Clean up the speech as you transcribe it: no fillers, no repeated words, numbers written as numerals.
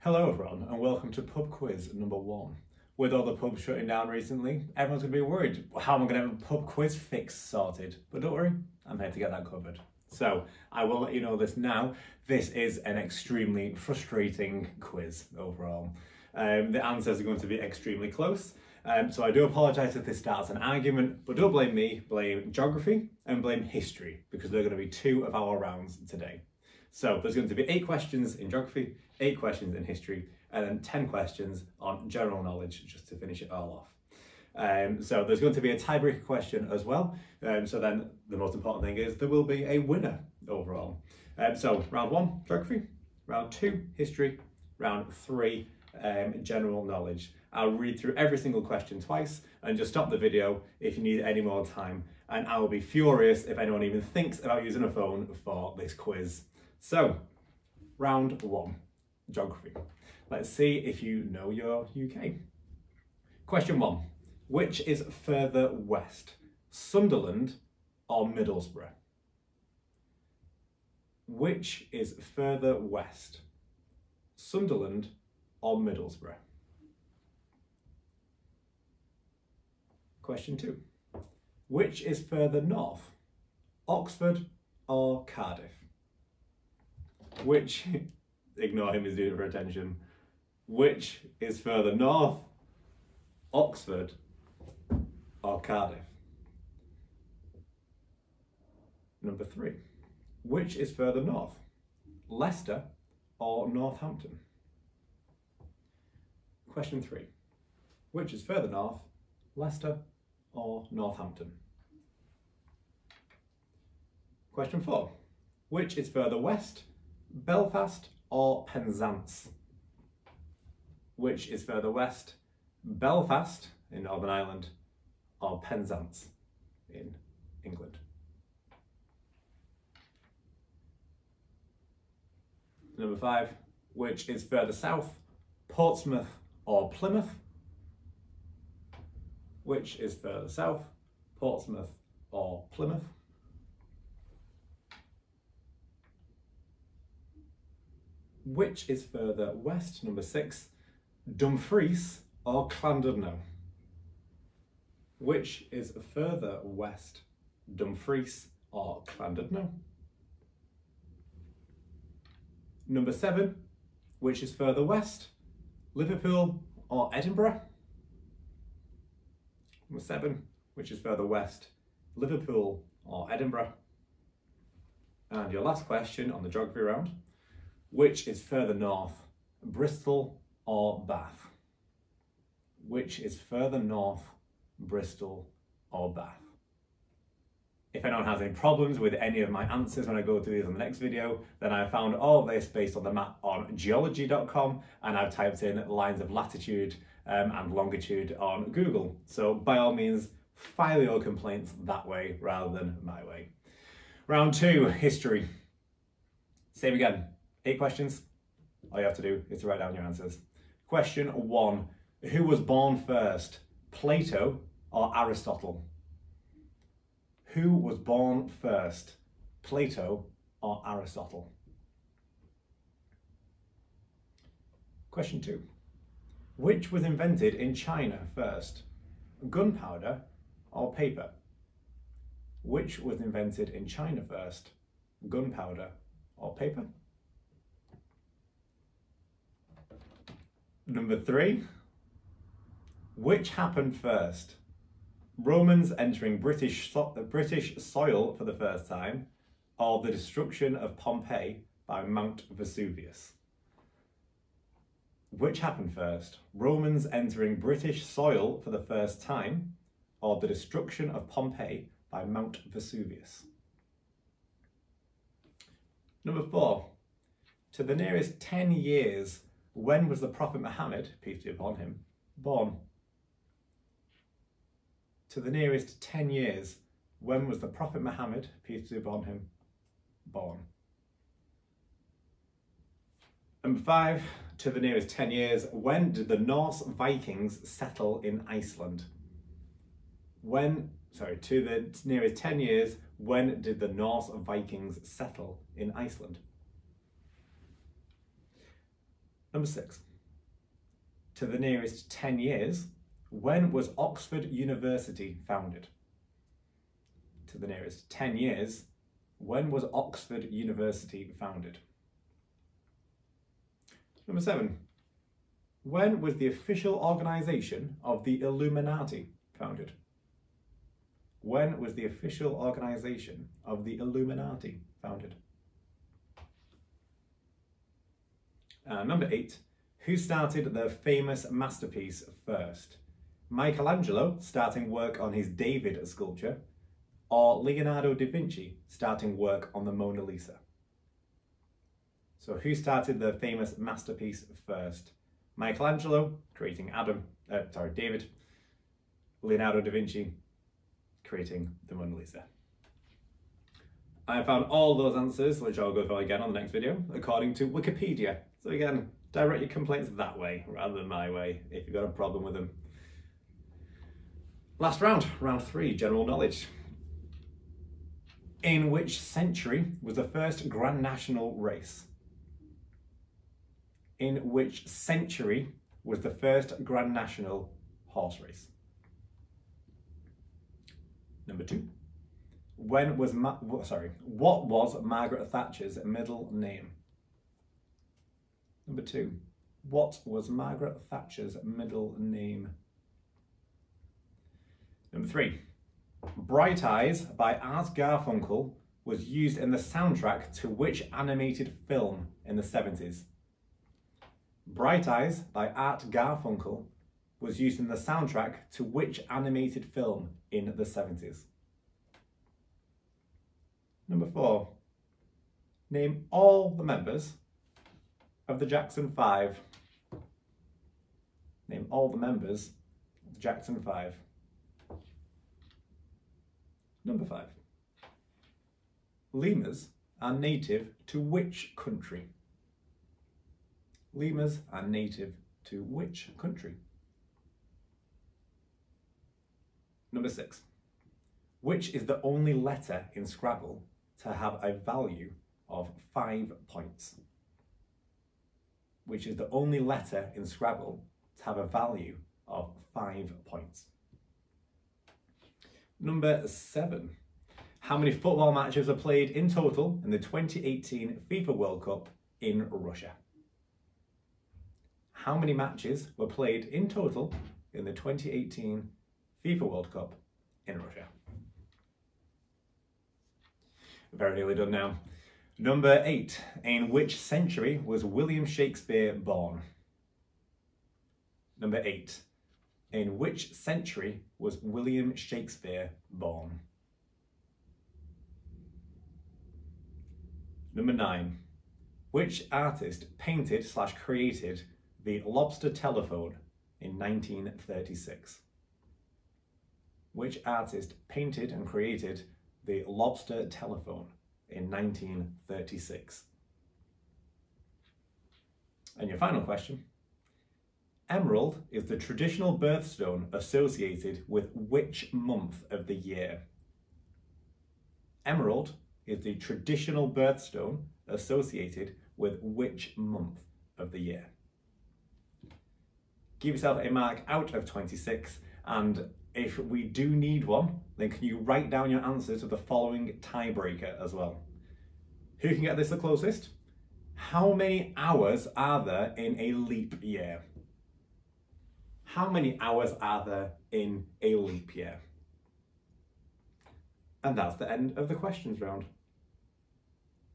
Hello everyone and welcome to pub quiz number 1. With all the pubs shutting down recently, everyone's going to be worried, how am I going to have a pub quiz fix sorted? But don't worry, I'm here to get that covered. So I will let you know this now. This is an extremely frustrating quiz overall. The answers are going to be extremely close. So I do apologise if this starts an argument, but don't blame me, blame geography and blame history, because they're going to be 2 of our rounds today. So there's going to be 8 questions in geography, 8 questions in history, and then 10 questions on general knowledge, just to finish it all off. So there's going to be a tiebreaker question as well. So then the most important thing is there will be a winner overall. So round 1, geography, round 2, history, round 3, general knowledge. I'll read through every single question twice and just stop the video if you need any more time. And I will be furious if anyone even thinks about using a phone for this quiz. So, round 1, geography. Let's see if you know your UK. Question 1. Which is further west, Sunderland or Middlesbrough? Which is further west, Sunderland or Middlesbrough? Question 2. Which is further north, Oxford or Cardiff? Which, ignore him, he's doing it for attention. Which is further north, Oxford or Cardiff? Number 3. Which is further north, Leicester or Northampton? Question 3. Which is further north, Leicester or Northampton? Question 4. Which is further west, Belfast or Penzance? Which is further west, Belfast in Northern Ireland or Penzance in England? Number 5. Which is further south, Portsmouth or Plymouth? Which is further south, Portsmouth or Plymouth? Which is further west, number 6, Dumfries or Llandudno? Which is further west, Dumfries or Llandudno? Number 7, which is further west, Liverpool or Edinburgh? Number 7, which is further west, Liverpool or Edinburgh? And your last question on the geography round, which is further north, Bristol or Bath? Which is further north, Bristol or Bath? If anyone has any problems with any of my answers when I go through these in the next video, then I found all of this based on the map on geology.com, and I've typed in lines of latitude and longitude on Google. So by all means, file your complaints that way rather than my way. Round 2, history. Same again. 8 questions. All you have to do is to write down your answers. Question 1. Who was born first, Plato or Aristotle? Who was born first, Plato or Aristotle? Question 2. Which was invented in China first, gunpowder or paper? Which was invented in China first, gunpowder or paper? Number 3, which happened first? Romans entering British soil for the first time, or the destruction of Pompeii by Mount Vesuvius? Which happened first? Romans entering British soil for the first time, or the destruction of Pompeii by Mount Vesuvius? Number 4, to the nearest 10 years, when was the Prophet Muhammad, peace be upon him, born? To the nearest 10 years, when was the Prophet Muhammad, peace be upon him, born? Number 5, to the nearest 10 years, when did the Norse Vikings settle in Iceland? To the nearest 10 years, when did the Norse Vikings settle in Iceland? Number 6. To the nearest 10 years, when was Oxford University founded? To the nearest 10 years, when was Oxford University founded? Number 7. When was the official organisation of the Illuminati founded? When was the official organisation of the Illuminati founded? Number 8. Who started the famous masterpiece first? Michelangelo starting work on his David sculpture, or Leonardo da Vinci starting work on the Mona Lisa? So who started the famous masterpiece first? Michelangelo creating David, Leonardo da Vinci creating the Mona Lisa. I found all those answers, which I'll go through again on the next video, according to Wikipedia. So again, direct your complaints that way rather than my way if you've got a problem with them. Last round, round 3, general knowledge. In which century was the first Grand National race? In which century was the first Grand National horse race? Number 2. What was Margaret Thatcher's middle name? Number 2. What was Margaret Thatcher's middle name? Number 3. Bright Eyes by Art Garfunkel was used in the soundtrack to which animated film in the 70s? Bright Eyes by Art Garfunkel was used in the soundtrack to which animated film in the 70s? Number 4. Name all the members of the Jackson 5. Name all the members of the Jackson 5. Number 5. Lemurs are native to which country? Lemurs are native to which country? Number 6. Which is the only letter in Scrabble to have a value of 5 points? Which is the only letter in Scrabble to have a value of 5 points? Number 7. How many football matches are played in total in the 2018 FIFA World Cup in Russia? How many matches were played in total in the 2018 FIFA World Cup in Russia? Very nearly done now. Number 8. In which century was William Shakespeare born? Number 8. In which century was William Shakespeare born? Number 9. Which artist painted/created the lobster telephone in 1936? Which artist painted and created the lobster telephone in 1936? And your final question. Emerald is the traditional birthstone associated with which month of the year? Emerald is the traditional birthstone associated with which month of the year? Give yourself a mark out of 26, and if we do need one, then can you write down your answers to the following tiebreaker as well? Who can get this the closest? How many hours are there in a leap year? How many hours are there in a leap year? And that's the end of the questions round.